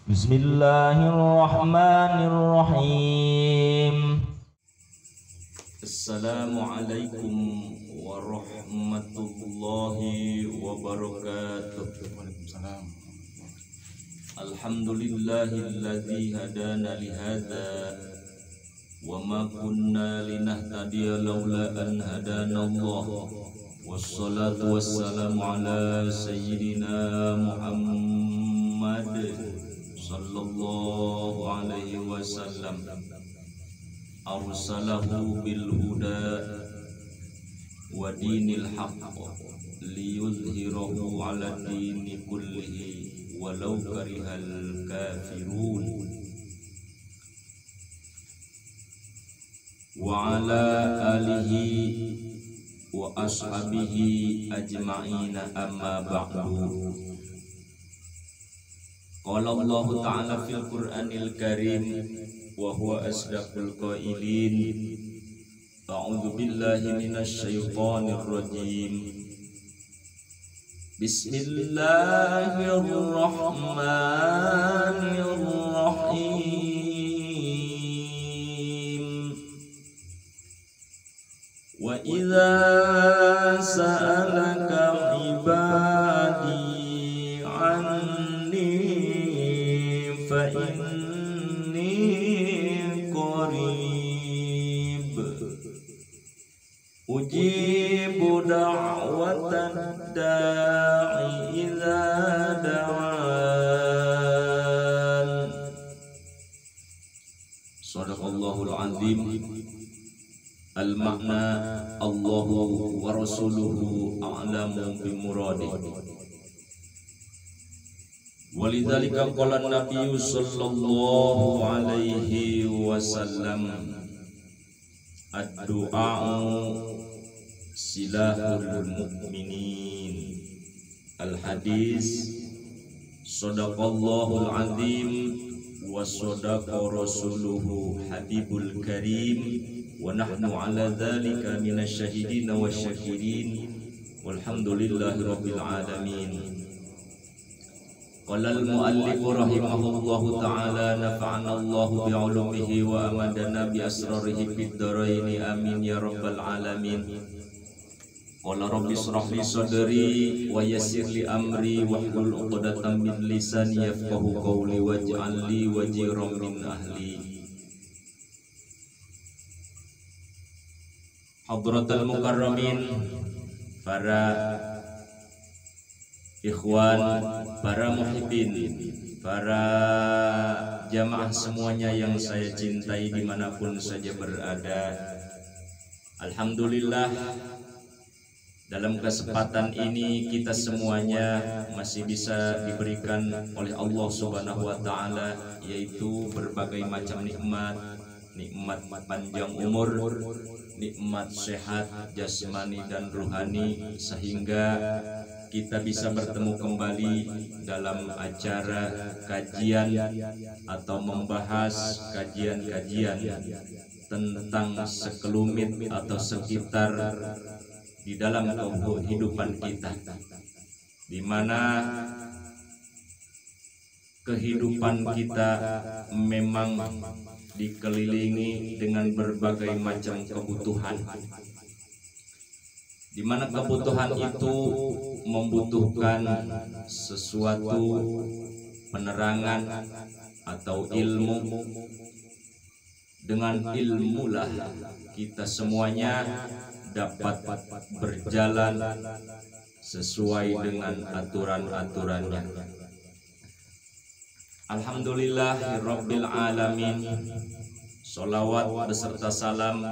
Bismillahirrahmanirrahim. Assalamualaikum warahmatullahi wabarakatuh. Waalaikumsalam. Alhamdulillahilladzi hadana lihadza wa ma kunna linahtadiya laula an hadanallah. Wassalatu wassalamu ala sayyidina Muhammad sallallahu alaihi wasallam. Arsalahu bil huda wa dinil haqq liyuzhirahu ala dini kullihi walau karihal kafirun. Wa ala alihi wa ashabihi ajma'ina amma ba'du. Qala Allah Ta'ala fil Qur'anil Karim wa huwa asdaqul qailin. A'udzu billahi minasy syaithanir rajim. Bismillahirrahmanirrahim. Wa idza sa'alaka ibadi anni fa inni qarib ujibu da'watan da'i idza da'an. Shadaqallahul azim. Al-makna Allahu wa rasuluhu a'lamu bimuradi. Walidzalika qala an-nabiyyu sallallahu alaihi wasallam, ad-du'a'u silahul mu'minin. Al-hadis. Shadaqallahul azim wa shadaqa rasuluhu habibul karim. Wa nahnu ala dzalika minasy syahidin wasyakirin walhamdulillahi rabbil alamin. Qala al-muallif rahimahullahu ta'ala nafa'ana Allahu bi'ulumihi wa amadana bi asrarihi fid dharain amin ya rabbal alamin. Qala rabbi shrah li sadri wa yassir li amri wahlul 'uqdatam min lisani yafqahu qawli waj'al li wajiran min ahli. Hadratul mukarramin, para ikhwan, para muhibbin, para jamaah semuanya yang saya cintai dimanapun saja berada. Alhamdulillah, dalam kesempatan ini kita semuanya masih bisa diberikan oleh Allah Subhanahu wa Ta'ala, yaitu berbagai macam nikmat panjang umur, nikmat sehat jasmani dan rohani, sehingga kita bisa bertemu kembali dalam acara kajian atau membahas kajian-kajian tentang sekelumit atau sekitar di dalam kehidupan kita, di mana kehidupan kita memang dikelilingi dengan berbagai macam kebutuhan, di mana kebutuhan itu membutuhkan sesuatu penerangan atau ilmu. Dengan ilmulah kita semuanya dapat berjalan sesuai dengan aturan-aturannya. Alhamdulillahirabbil alamin. Sholawat beserta salam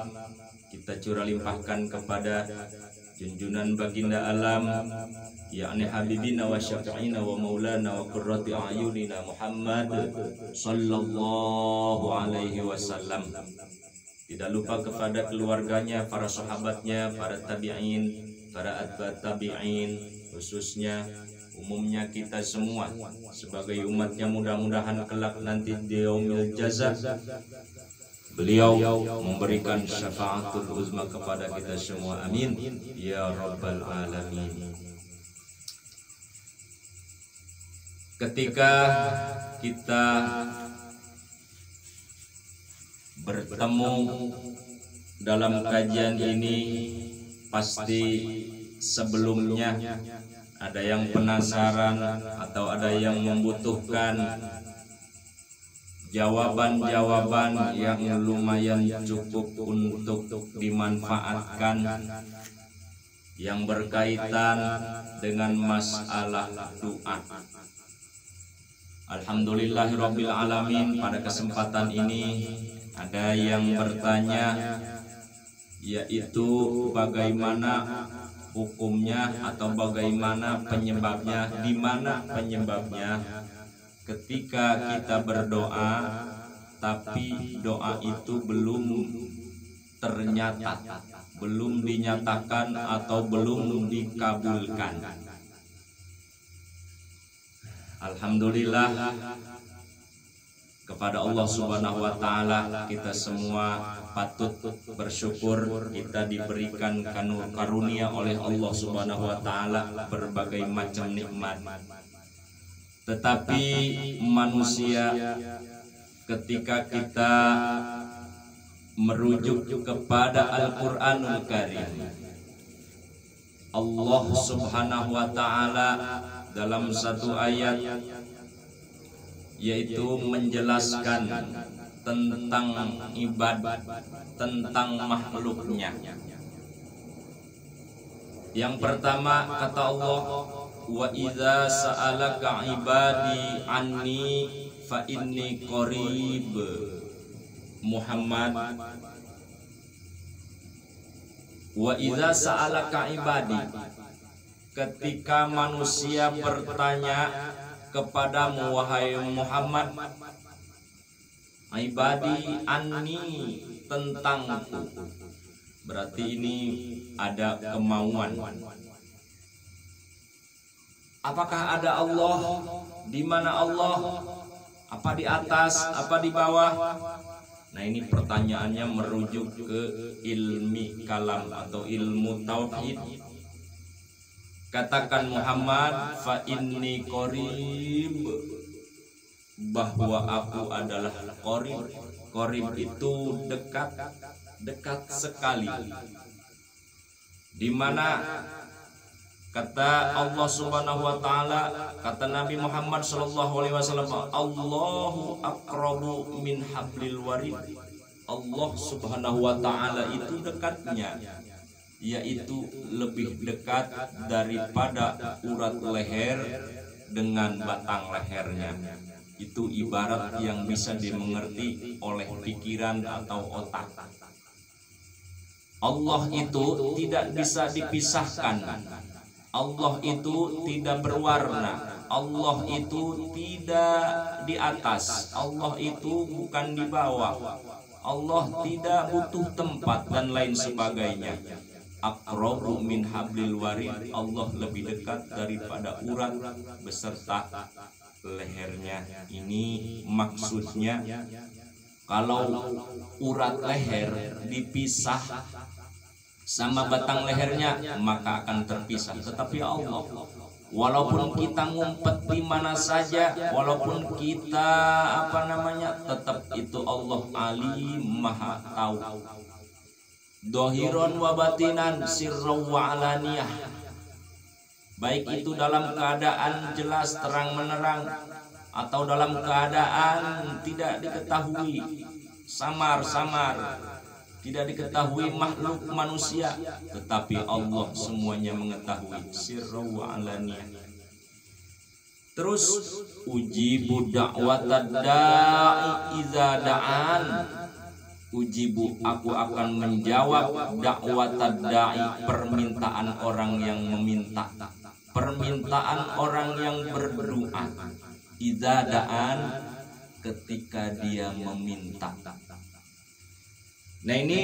kita curah limpahkan kepada junjunan baginda alam, yakni habibina wa syafi'ina wa maulana wa qurrati a'yunina Muhammad sallallahu alaihi wasallam. Tidak lupa kepada keluarganya, para sahabatnya, para tabi'in, para atba' tabi'in, khususnya umumnya kita semua sebagai umatnya, mudah-mudahan kelak nanti di yaumil jaza beliau memberikan syafaatul uzma kepada kita semua, amin ya rabbal alamin. Ketika kita bertemu dalam kajian ini, pasti sebelumnya ada yang penasaran atau ada yang membutuhkan jawaban-jawaban yang lumayan cukup untuk dimanfaatkan, yang berkaitan dengan masalah doa. Alhamdulillahirabbil alamin, pada kesempatan ini ada yang bertanya, yaitu bagaimana hukumnya atau bagaimana penyebabnya, di mana penyebabnya ketika kita berdoa tapi doa itu belum ternyata, belum dinyatakan atau belum dikabulkan. Alhamdulillah, kepada Allah Subhanahu wa Ta'ala kita semua patut bersyukur. Kita diberikan karunia oleh Allah Subhanahu wa Ta'ala berbagai macam nikmat. Tetapi manusia, ketika kita merujuk kepada Al-Qur'anul Karim, Allah Subhanahu wa Ta'ala dalam satu ayat yaitu menjelaskan tentang ibadah, tentang makhluknya. Yang pertama kata Allah, wa idza sa'alaka ibadi anni fa inni qarib. Muhammad, wa idza sa'alaka ibadi, ketika manusia bertanya kepadamu wahai Muhammad, ibadi anni, tentangku. Berarti ini ada kemauan. Apakah ada Allah? Di mana Allah? Apa di atas? Apa di bawah? Nah, ini pertanyaannya merujuk ke ilmi kalam atau ilmu tauhid. Katakan Muhammad, fa inni qarib, bahwa aku adalah qarib. Qarib itu dekat, dekat sekali. Di mana kata Allah Subhanahu wa Ta'ala, kata Nabi Muhammad sallallahu alaihi wasallam, Allahu aqrabu min hablil warid. Allah Subhanahu wa Ta'ala itu dekatnya, yaitu lebih dekat daripada urat leher dengan batang lehernya. Itu ibarat yang bisa dimengerti oleh pikiran atau otak. Allah itu tidak bisa dipisahkan. Allah itu tidak berwarna. Allah itu tidak di atas. Allah itu bukan di bawah. Allah tidak butuh tempat dan lain sebagainya. Aqrabu min hablil warid, Allah lebih dekat daripada urat beserta lehernya. Ini maksudnya, kalau urat leher dipisah sama batang lehernya maka akan terpisah. Tetapi Allah, walaupun kita ngumpet di mana saja, walaupun kita tetap itu Allah alim, maha tahu. Dohiron wa batinan, sirran wa alaniyah, baik itu dalam keadaan jelas terang menerang atau dalam keadaan tidak diketahui, samar-samar, tidak diketahui makhluk manusia, tetapi Allah semuanya mengetahui, sirran wa alaniyah. Terus ujibu da'watad da'i idza da'an, ujibu, aku akan menjawab da'watad da'i, permintaan orang yang meminta, permintaan orang yang berdoa, idza da'an, ketika dia meminta. Nah, ini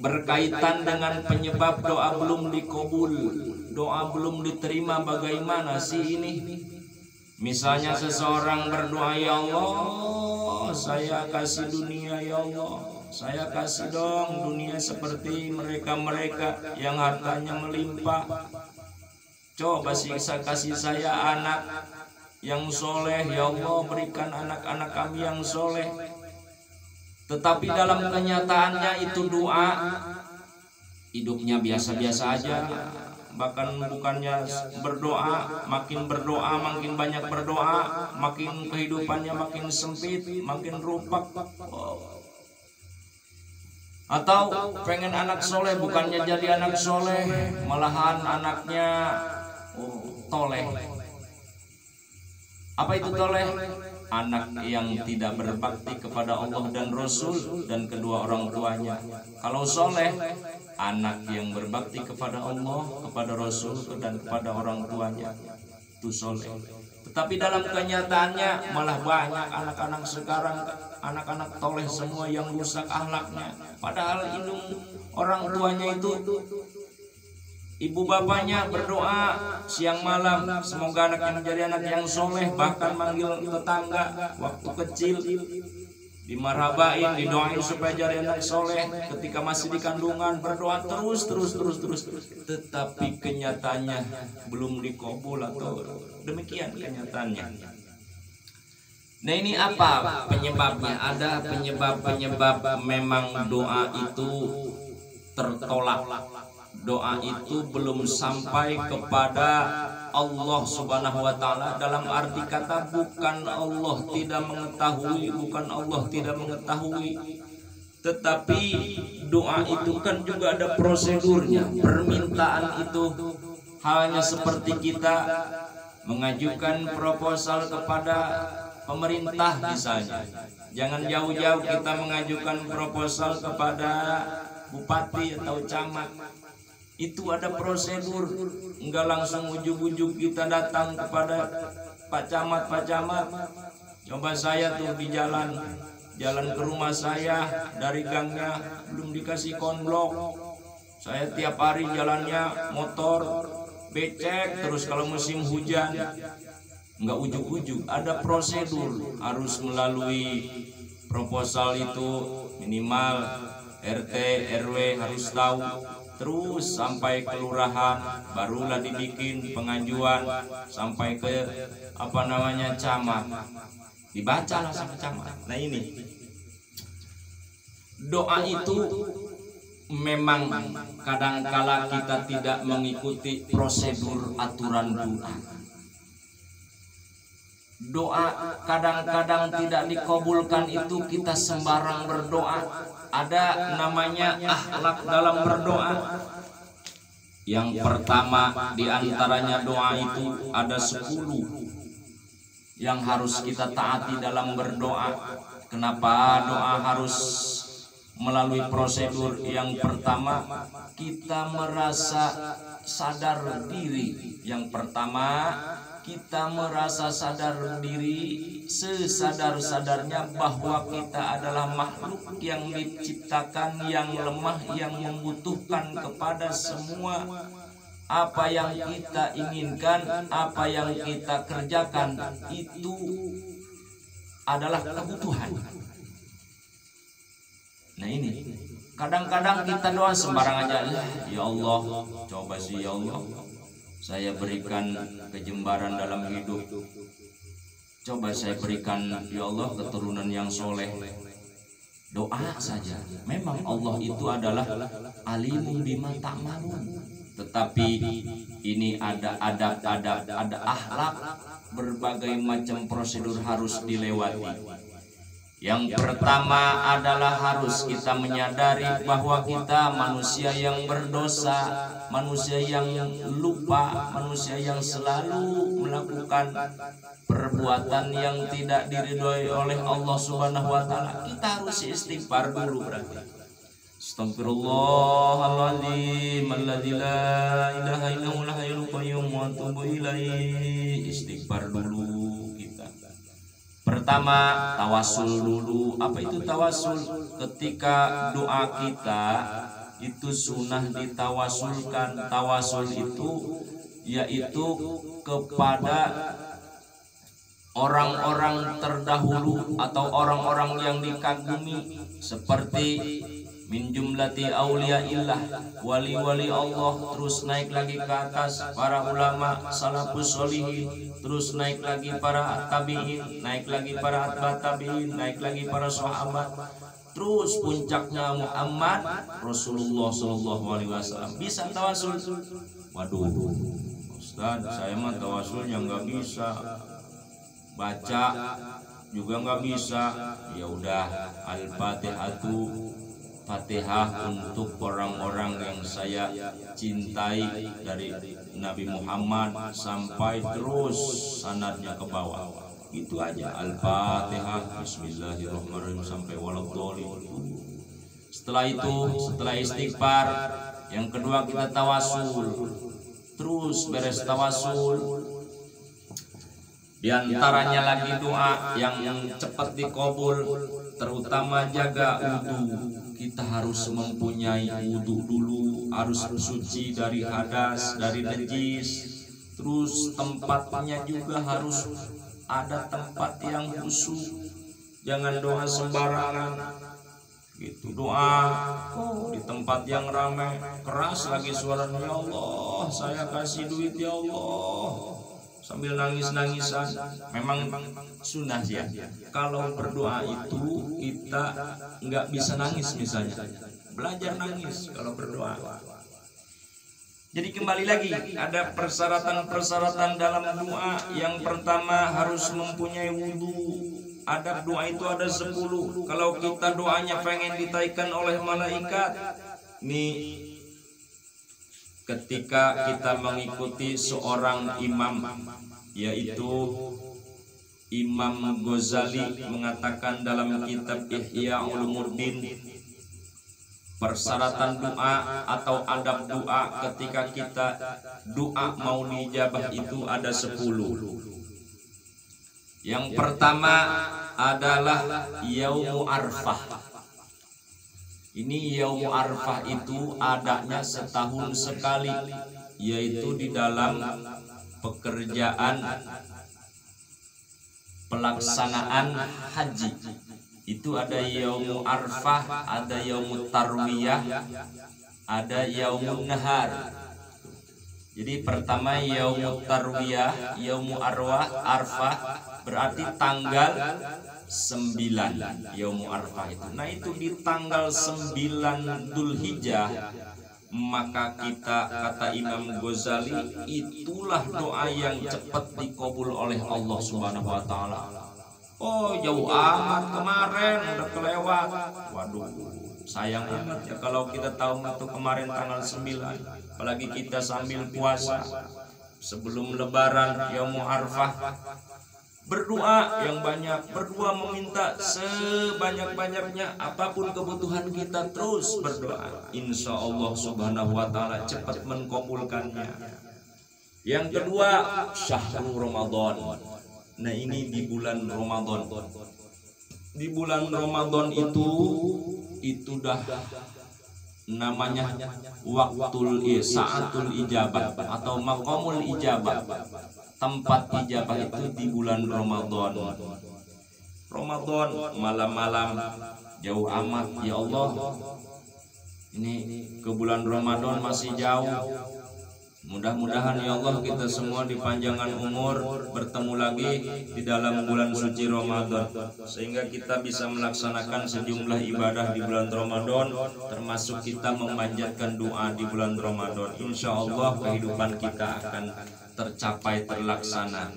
berkaitan dengan penyebab doa belum dikabul, doa belum diterima. Bagaimana sih ini? Misalnya seseorang berdoa, ya Allah, saya kasih dunia, ya Allah, saya kasih dong dunia seperti mereka-mereka yang hartanya melimpah. Coba siksa kasih saya anak yang soleh, ya Allah berikan anak-anak kami yang soleh. Tetapi dalam kenyataannya itu doa, hidupnya biasa-biasa aja. Bahkan bukannya berdoa, makin banyak berdoa, makin kehidupannya makin sempit, makin rupak. Atau pengen anak soleh, bukannya jadi anak soleh, malahan anaknya toleh. Apa itu toleh? Anak yang tidak berbakti kepada Allah dan Rasul dan kedua orang tuanya. Kalau soleh, anak yang berbakti kepada Allah, kepada Rasul dan kepada orang tuanya, itu soleh. Tetapi dalam kenyataannya malah banyak anak-anak sekarang, anak-anak toleh semua yang rusak akhlaknya. Padahal indung orang tuanya itu, ibu bapaknya berdoa siang malam, semoga anaknya menjadi anak yang soleh. Bahkan manggil tetangga waktu kecil, dimarabain, didoain supaya jadi anak soleh. Ketika masih di kandungan berdoa terus. Tetapi kenyataannya belum dikabul atau demikian kenyataannya. Nah, ini apa penyebabnya? Ada penyebab memang doa itu tertolak. Doa itu belum sampai kepada Allah Subhanahu wa Ta'ala. Dalam arti kata, bukan Allah tidak mengetahui, tetapi doa itu kan juga ada prosedurnya. Permintaan itu halnya seperti kita mengajukan proposal kepada pemerintah misalnya. Jangan jauh-jauh kita mengajukan proposal kepada bupati atau camat. Itu ada prosedur, enggak langsung ujug-ujug kita datang kepada Pak Camat. Coba saya tuh di jalan ke rumah saya, dari gangnya belum dikasih konblok. Saya tiap hari jalannya motor becek terus kalau musim hujan. Enggak ujug-ujug, ada prosedur, harus melalui proposal itu minimal RT RW harus tahu. Terus sampai kelurahan, barulah dibikin pengajuan sampai ke camat, dibacalah sama camat. Nah, ini doa itu memang kadangkala kita tidak mengikuti prosedur aturan doa. Doa kadang-kadang tidak dikabulkan itu kita sembarang berdoa. Ada namanya akhlak dalam berdoa. Yang pertama diantaranya doa itu ada 10 yang harus kita taati dalam berdoa. Kenapa doa harus melalui prosedur? Yang pertama, kita merasa sadar diri. Yang pertama, kita merasa sadar diri sesadar-sadarnya bahwa kita adalah makhluk yang diciptakan, yang lemah, yang membutuhkan kepada semua apa yang kita inginkan, apa yang kita kerjakan itu adalah kebutuhan. Nah, ini kadang-kadang kita doa sembarang aja. Ya Allah, coba sih ya Allah, saya berikan kejembaran dalam hidup. Coba saya berikan ya Allah keturunan yang soleh. Doa saja. Memang Allah itu adalah alimun bima ta'malun. Tetapi ini ada adab-adab, ada akhlak, berbagai macam prosedur harus dilewati. Yang pertama adalah harus kita menyadari bahwa kita manusia yang berdosa, manusia yang lupa, manusia yang selalu melakukan perbuatan yang tidak diridhoi oleh Allah Subhanahu wa Ta'ala. Kita harus istighfar dulu berarti. Astagfirullahaladzim alladzi la ilaha illa huwal hayyul qayyum wa atubu ilaihi. Istighfar dulu. Pertama, tawasul dulu. Apa itu tawasul? Ketika doa kita itu sunnah ditawasulkan. Tawasul itu yaitu kepada orang-orang terdahulu atau orang-orang yang dikagumi, seperti min jumlati auliyaillah, wali-wali Allah, terus naik lagi ke atas para ulama salafus sholihin, terus naik lagi para tabi'in, naik lagi para atba tabi'in, naik lagi para sahabat, terus puncaknya Muhammad Rasulullah Shallallahu Alaihi Wasallam. Bisa tawasul? Waduh, Ustaz, saya mah tawasulnya nggak bisa, baca juga nggak bisa. Ya udah, Al-Fatihatu, Fatihah untuk orang-orang yang saya cintai dari Nabi Muhammad sampai terus sanadnya ke bawah. Itu aja, Al-Fatihah, Bismillahirrahmanirrahim sampai waladhdallin. Setelah itu, setelah istighfar, yang kedua kita tawasul. Terus beres tawasul, di antaranya lagi doa yang cepat dikabul, terutama jaga wudu. Kita harus mempunyai wudu dulu, harus suci dari hadas, dari najis. Terus tempatnya juga harus ada tempat yang khusyuk. Jangan doa sembarangan. Gitu doa di tempat yang ramai, keras lagi suaranya, ya Allah, saya kasih duit ya Allah, sambil nangis-nangisan. Memang sunnah ya, kalau berdoa itu kita nggak bisa nangis, misalnya belajar nangis kalau berdoa. Jadi kembali lagi, ada persyaratan-persyaratan dalam doa. Yang pertama harus mempunyai wudhu. Adab doa itu ada 10. Kalau kita doanya pengen ditaikan oleh malaikat, nih ketika kita mengikuti seorang imam, yaitu Imam Ghazali mengatakan dalam kitab Ihya Ulumuddin, persyaratan doa atau adab doa ketika kita doa mau dijabah itu ada 10. Yang pertama adalah Yaumu Arfah. Ini Yaumu Arfah itu adanya setahun sekali, yaitu di dalam pekerjaan pelaksanaan haji. Itu ada Yaumu Arfah, ada Yaumu Tarwiyah, ada Yaumun Nahar. Jadi pertama Yaumu Tarwiyah, Yaumu Arfah berarti tanggal 9 Yaumu Arfah itu. Nah itu di tanggal 9 Dzulhijjah, maka kita, kata Imam Ghazali, itulah doa yang cepat dikabul oleh Allah Subhanahu wa taala. Oh jauh amat, kemarin udah kelewat. Waduh, sayang amat ya kalau kita tahu itu kemarin tanggal 9. Apalagi kita sambil puasa sebelum lebaran Yaumu Arfah. Berdoa yang banyak, berdoa meminta sebanyak-banyaknya, apapun kebutuhan kita terus berdoa. Insya Allah Subhanahu wa taala cepat mengkabulkannya. Yang kedua, Syahrul Ramadan. Nah ini di bulan Ramadan. Di bulan Ramadan itu dah namanya waktul saatul ijabah atau maqamul ijabah. Tempat ijabah itu di bulan Ramadan. Ramadan malam-malam jauh amat ya Allah. Ini ke bulan Ramadan masih jauh. Mudah-mudahan ya Allah kita semua dipanjangkan umur, bertemu lagi di dalam bulan suci Ramadan, sehingga kita bisa melaksanakan sejumlah ibadah di bulan Ramadan, termasuk kita memanjatkan doa di bulan Ramadan. Insya Allah kehidupan kita akan tercapai, terlaksana.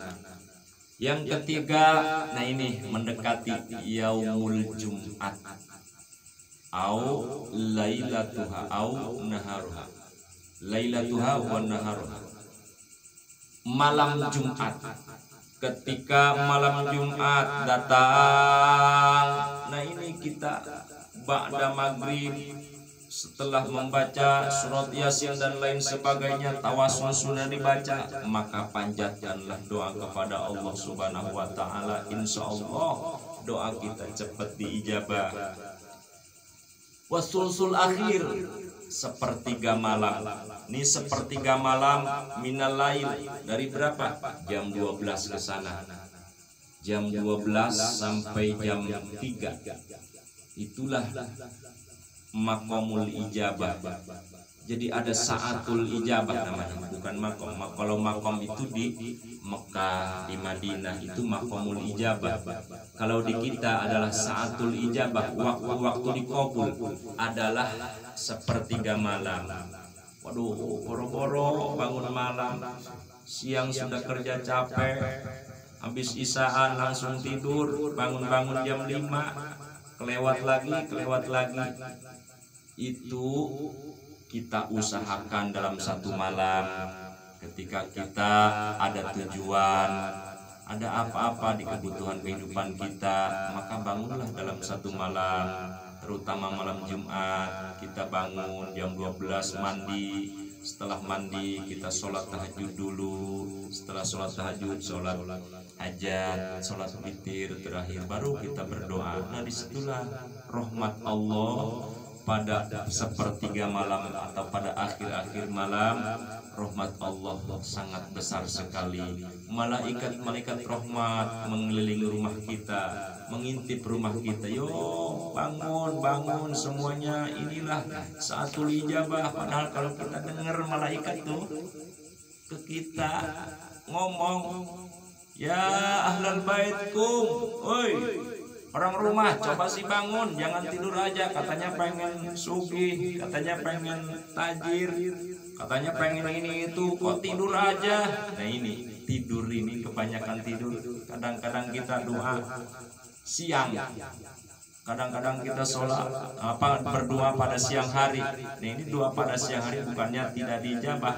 Yang ketiga, nah ini mendekati Yaumul Jum'at au lailatuha au naharuha. Lailatuha wa naharuha, malam Jumat. Ketika malam Jumat datang, nah ini kita ba'da maghrib, setelah membaca surat Yasin dan lain sebagainya, tawasul sudah dibaca, maka panjatkanlah doa kepada Allah Subhanahu wa taala. Insya Allah doa kita cepat diijabah. Wasulsul akhir, sepertiga malam. Ini sepertiga malam minal lail, dari berapa? Jam 12 ke sana. Jam 12 sampai jam 3. Itulah maqamul ijabah. Jadi ada saatul ijabah namanya, bukan makom. Kalau makom itu di Mekah, di Madinah itu maqamul ijabah. Kalau di kita adalah saatul ijabah, waktu dikabul adalah sepertiga malam. Waduh, boro-boro bangun malam, siang sudah kerja capek, habis isaan langsung tidur, bangun-bangun jam 5, kelewat lagi. Itu kita usahakan dalam satu malam, ketika kita ada tujuan, ada apa-apa di kebutuhan kehidupan kita, maka bangunlah dalam satu malam, terutama malam Jumat. Kita bangun jam 12 mandi, setelah mandi kita sholat tahajud dulu, setelah sholat tahajud sholat hajat, sholat witir terakhir, baru kita berdoa. Nah, disitulah rahmat Allah pada sepertiga malam atau pada akhir-akhir malam. Rahmat Allah sangat besar sekali. Malaikat rahmat mengelilingi rumah kita, mengintip rumah kita. Yo, bangun semuanya, inilah saatul ijabah. Padahal kalau kita dengar malaikat tuh ke kita ngomong, ya ahlal baitkum, oi orang rumah, coba sih bangun, jangan tidur aja. Katanya pengen sugih, katanya pengen tajir, katanya pengen ini itu, kok tidur aja. Nah, ini tidur ini, kebanyakan tidur. Kadang-kadang kita doa siang, kadang-kadang kita sholat berdoa pada siang hari. Nah, ini doa pada siang hari bukannya tidak dijabah.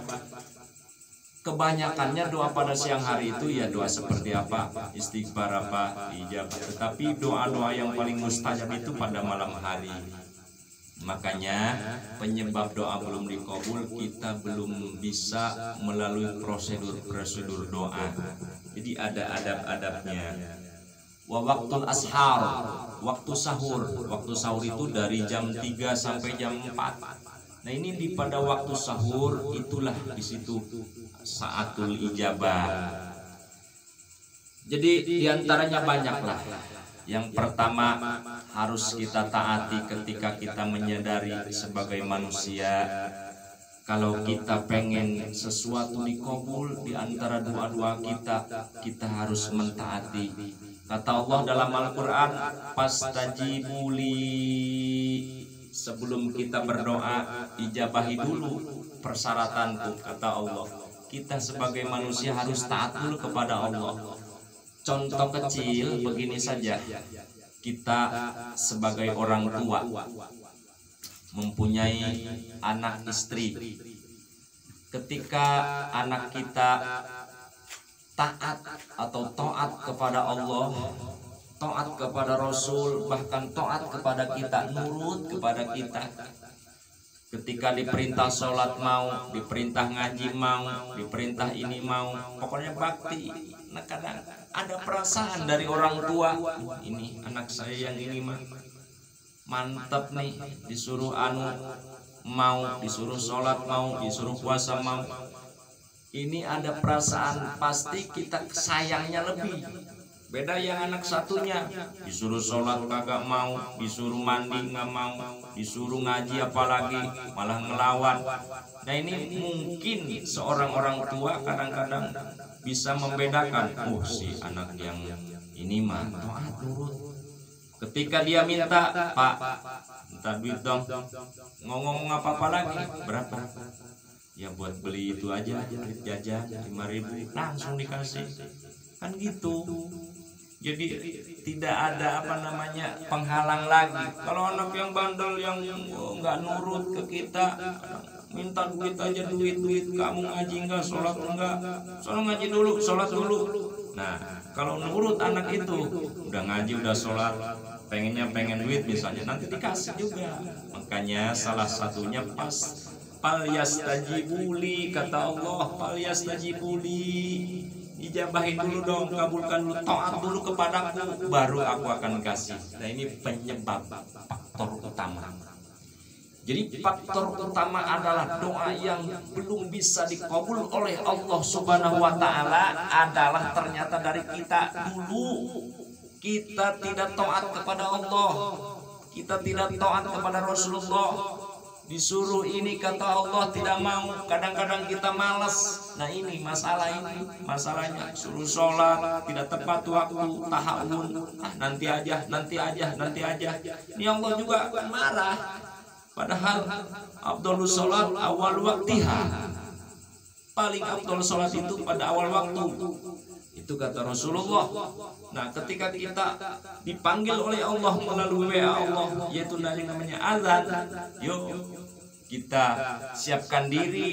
Kebanyakannya doa pada siang hari itu ya doa seperti apa, istighfar apa, ijabah. Tetapi doa-doa yang paling mustajab itu pada malam hari. Makanya penyebab doa belum dikabul, kita belum bisa melalui prosedur doa. Jadi ada adab-adabnya. Waktul ashar, waktu sahur. Waktu sahur itu dari jam 3 sampai jam 4. Nah, ini pada waktu sahur itulah di situ saatul ijabah. Jadi diantaranya banyaklah. Yang pertama harus kita taati ketika kita menyadari sebagai manusia, kalau kita pengen sesuatu dikabul di antara doa-doa kita harus mentaati. Kata Allah dalam Al-Quran, pastajibuli, sebelum kita berdoa ijabahi dulu persyaratanku. Kata Allah, kita sebagai manusia harus taat dulu kepada Allah. Contoh kecil begini saja, kita sebagai orang tua mempunyai anak istri. Ketika anak kita taat atau taat kepada Allah, taat kepada Rasul, bahkan taat kepada kita, nurut kepada kita. Ketika diperintah sholat mau, diperintah ngaji mau, diperintah ini mau, pokoknya bakti. Nah, kadang ada perasaan dari orang tua, ini anak saya yang ini mah mantap nih, disuruh mau, disuruh sholat mau, disuruh puasa mau. Ini ada perasaan, pasti kita sayangnya lebih. Beda yang anak satunya, disuruh sholat kagak mau, disuruh mandi nggak mau, disuruh ngaji apalagi malah ngelawan. Nah, ini mungkin seorang orang tua kadang-kadang bisa membedakan, oh si anak yang ini mah taat nurut. Ketika dia minta, Pak, minta duit dong, ngomong apa-apa lagi, berapa? Ya buat beli itu aja, duit jajan 5.000, langsung dikasih, kan gitu. Jadi tidak ada penghalang lagi. Kalau anak yang bandel yang nggak nurut ke kita, minta duit aja, duit, kamu ngaji enggak, sholat enggak, sholat ngaji dulu, sholat dulu. Nah, kalau nurut anak itu, udah ngaji, udah sholat, pengen duit misalnya, nanti dikasih juga. Makanya salah satunya fal yastajibuli, kata Allah, fal yastajibuli, ijabahin dulu dong, kabulkan dulu, taat dulu kepadaku, baru aku akan kasih. Nah, ini penyebab faktor utama. Jadi faktor utama adalah doa yang belum bisa dikabul oleh Allah Subhanahu wa Ta'ala adalah ternyata dari kita dulu. Kita tidak taat kepada Allah, kita tidak taat kepada Rasulullah, disuruh ini kata Allah tidak mau, kadang-kadang kita malas. Nah ini masalahnya, suruh sholat tidak tepat waktu, tahawun, nanti aja. Ini Allah juga akan marah. Padahal afdhalus sholat awal waktiha, paling afdhal sholat itu pada awal waktu. Itu kata Rasulullah. Nah ketika kita dipanggil oleh Allah melalui WA Allah, yaitu namanya azan, yuk kita siapkan diri,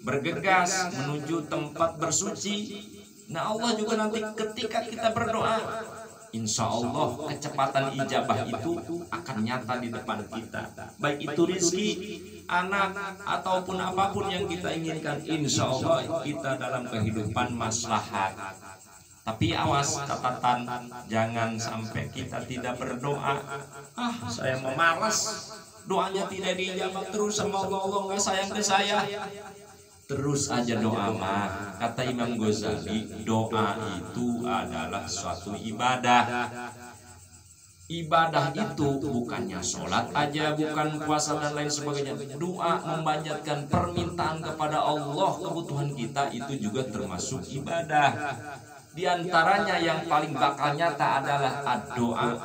bergegas menuju tempat bersuci. Nah Allah juga nanti ketika kita berdoa, insya Allah kecepatan ijabah itu akan nyata di depan kita. Baik itu rezeki, anak, ataupun apapun yang kita inginkan, insya Allah kita dalam kehidupan maslahat. Tapi awas, catatan, jangan sampai kita tidak berdoa. Saya memalas, doanya tidak dijawab terus sama Allah, Allah nggak sayang ke saya. Terus aja doa mah. Kata Imam Ghazali, doa itu adalah suatu ibadah. Ibadah itu bukannya sholat aja, bukan puasa dan lain sebagainya. Doa memanjatkan permintaan kepada Allah, kebutuhan kita itu juga termasuk ibadah. Di antaranya yang paling bakal nyata adalah ad-doa'u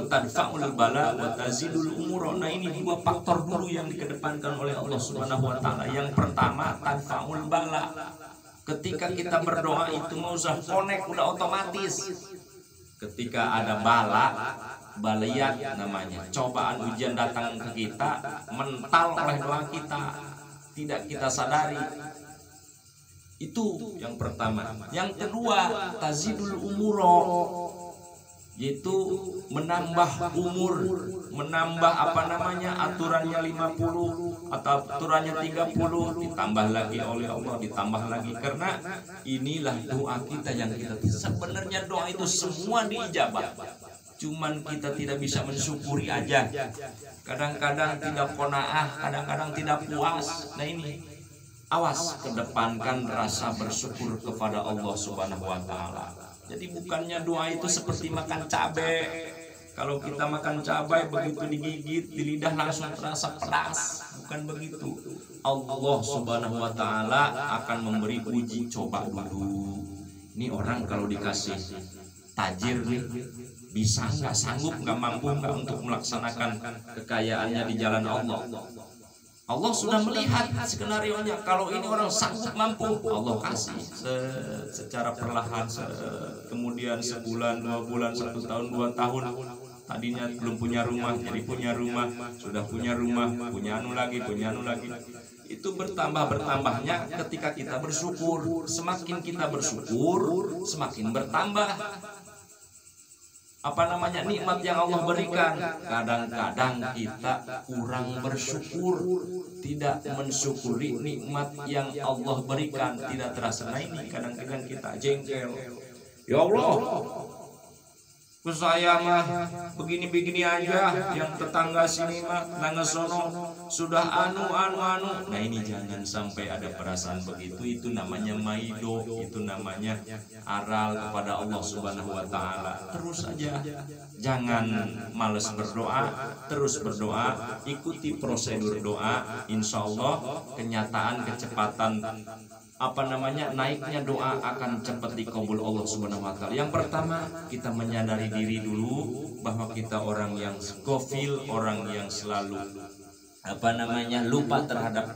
tadfa'ul bala wa tazidul umur. Nah ini dua faktor dulu yang dikedepankan oleh Allah Subhanahu wa taala. Yang pertama tadfa'ul bala. Ketika kita berdoa itu mau usah connect, udah otomatis. Ketika ada baliyat namanya, cobaan ujian datang ke kita, mental oleh doa kita, tidak kita sadari. Itu yang pertama. Yang kedua tazidul umuro, yaitu menambah umur, menambah aturannya 50 atau aturannya 30, ditambah lagi oleh Allah, ditambah lagi. Karena inilah doa kita yang kita, sebenarnya doa itu semua diijabah, cuman kita tidak bisa mensyukuri aja. Kadang-kadang tidak qanaah, kadang-kadang tidak puas. Nah ini awas, kedepankan rasa bersyukur kepada Allah Subhanahu wa taala. Jadi bukannya doa itu seperti makan cabai. Kalau kita makan cabai begitu digigit di lidah langsung terasa pedas, bukan begitu. Allah Subhanahu wa taala akan memberi uji coba dulu. Ini orang kalau dikasih tajir nih, bisa nggak, sanggup nggak, mampu nggak untuk melaksanakan kekayaannya di jalan Allah. Allah sudah melihat skenario-nya. Kalau ini orang sanggup mampu, Allah kasih secara perlahan, kemudian sebulan, 2 bulan, 1 tahun, 2 tahun. Tadinya belum punya rumah, jadi punya rumah, sudah punya rumah, punya anu lagi. Itu bertambahnya ketika kita bersyukur. Semakin kita bersyukur, semakin bertambah nikmat yang Allah berikan. Kadang-kadang kita kurang bersyukur, tidak mensyukuri nikmat yang Allah berikan, tidak terasa. Nah ini kadang-kadang kita jengkel. Ya Allah, ke saya mah begini-begini aja, yang tetangga sini mah tetangga sono sudah anu. Nah ini jangan sampai ada perasaan begitu. Itu namanya maido, itu namanya aral kepada Allah Subhanahu wa taala. Terus aja, jangan males berdoa, terus berdoa, ikuti prosedur doa. Insya Allah kenyataan, kecepatan naiknya doa akan cepat dikabul Allah Subhanahu wa taala. Yang pertama, kita menyadari diri dulu bahwa kita orang yang gofil, orang yang selalu lupa terhadap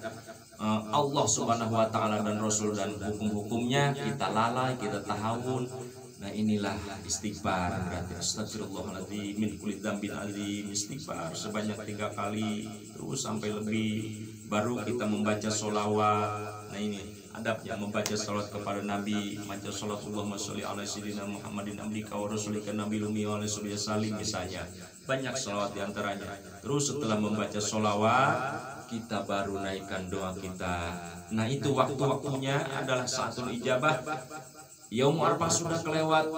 Allah Subhanahu wa taala dan Rasul dan hukum-hukumnya. Kita lalai, kita tahawun. Nah inilah istighfar, berarti astagfirullahaladzim min kulli dzambin azim, istighfar sebanyak 3 kali terus sampai lebih, baru kita membaca sholawat. Nah ini adabnya membaca salawat kepada Nabi, membaca salawat Allahumma sholli ala sayyidina Muhammadin abdika wa rasulika nabi lumi wa alaihi salim misalnya. Banyak salawat diantaranya. Terus setelah membaca sholawat, kita baru naikkan doa kita. Nah itu waktu-waktunya adalah saatul ijabah. Yaum Arafah sudah kelewat,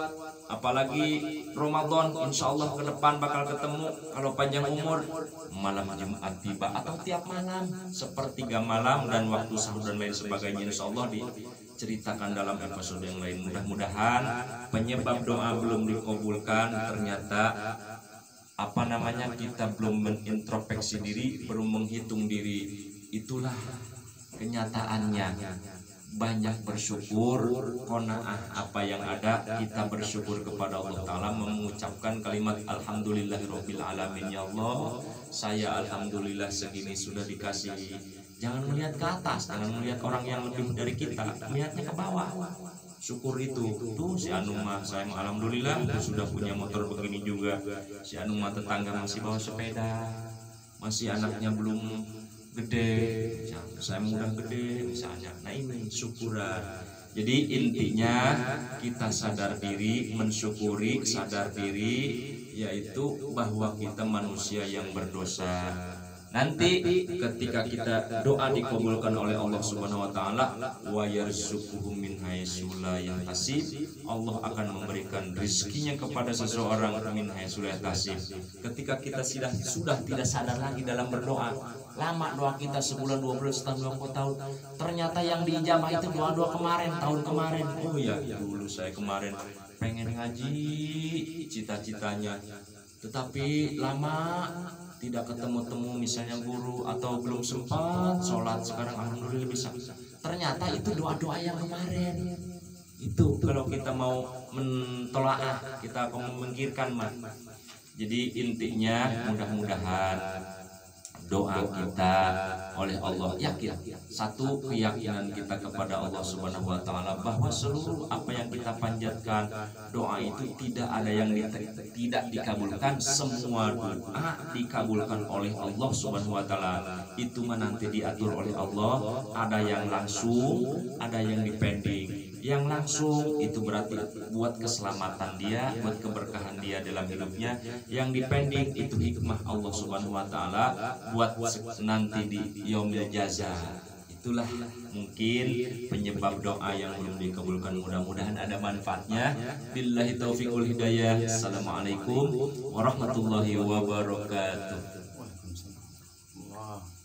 apalagi Ramadan, insya Allah ke depan bakal ketemu. Kalau panjang umur, malam Jumat tiba atau tiap malam, sepertiga malam dan waktu sahur dan lain sebagainya, insya Allah ceritakan dalam episode yang lain. Mudah-mudahan penyebab doa belum dikabulkan ternyata kita belum menintrospeksi diri, belum menghitung diri. Itulah kenyataannya. Banyak bersyukur, qanaah apa yang ada, kita bersyukur kepada Allah Ta'ala, mengucapkan kalimat alhamdulillahirabbil alamin. Ya Allah, saya alhamdulillah segini sudah dikasih. Jangan melihat ke atas, jangan melihat orang yang lebih dari kita, lihatnya ke bawah. Syukur itu. Tuh si Anu mah, saya alhamdulillah sudah punya motor begini juga. Si Anu mah tetangga masih bawa sepeda, masih anaknya belum gede, saya mudah gede misalnya. Nah ini syukuran. Jadi intinya kita sadar diri, mensyukuri, sadar diri, yaitu bahwa kita manusia yang berdosa. Nanti ketika kita doa dikabulkan oleh Allah Subhanahu wa taala, wa yarzuquhum min haitsu la yahtasib, Allah akan memberikan rezekinya kepada seseorang min haitsu la yahtasib. Ketika kita sudah tidak sadar lagi dalam berdoa, lama doa kita sebulan, 2 bulan, setahun, 2 tahun, ternyata yang diijabah itu doa-doa kemarin, tahun kemarin. Oh ya, dulu saya kemarin pengen ngaji, cita-citanya, tetapi lama tidak ketemu-temu misalnya guru, atau belum sempat sholat, sekarang alhamdulillah bisa. Ternyata itu doa-doa yang kemarin. Itu kalau kita mau mentolaah, kita akan memikirkan mah. Jadi intinya mudah-mudahan doa kita oleh Allah yakin. Satu, keyakinan kita kepada Allah Subhanahu wa taala bahwa seluruh apa yang kita panjatkan, doa itu tidak ada yang tidak dikabulkan. Semua doa dikabulkan oleh Allah Subhanahu wa taala. Itu mah nanti diatur oleh Allah. Ada yang langsung, ada yang dipending. Yang langsung itu berarti buat keselamatan dia, buat keberkahan dia dalam hidupnya. Yang dipending itu hikmah Allah Subhanahu wa taala buat nanti di yaumil jaza. Itulah mungkin penyebab doa yang belum dikabulkan. Mudah-mudahan ada manfaatnya. Billahi taufiqul hidayah. Assalamualaikum warahmatullahi wabarakatuh. Waalaikumsalam.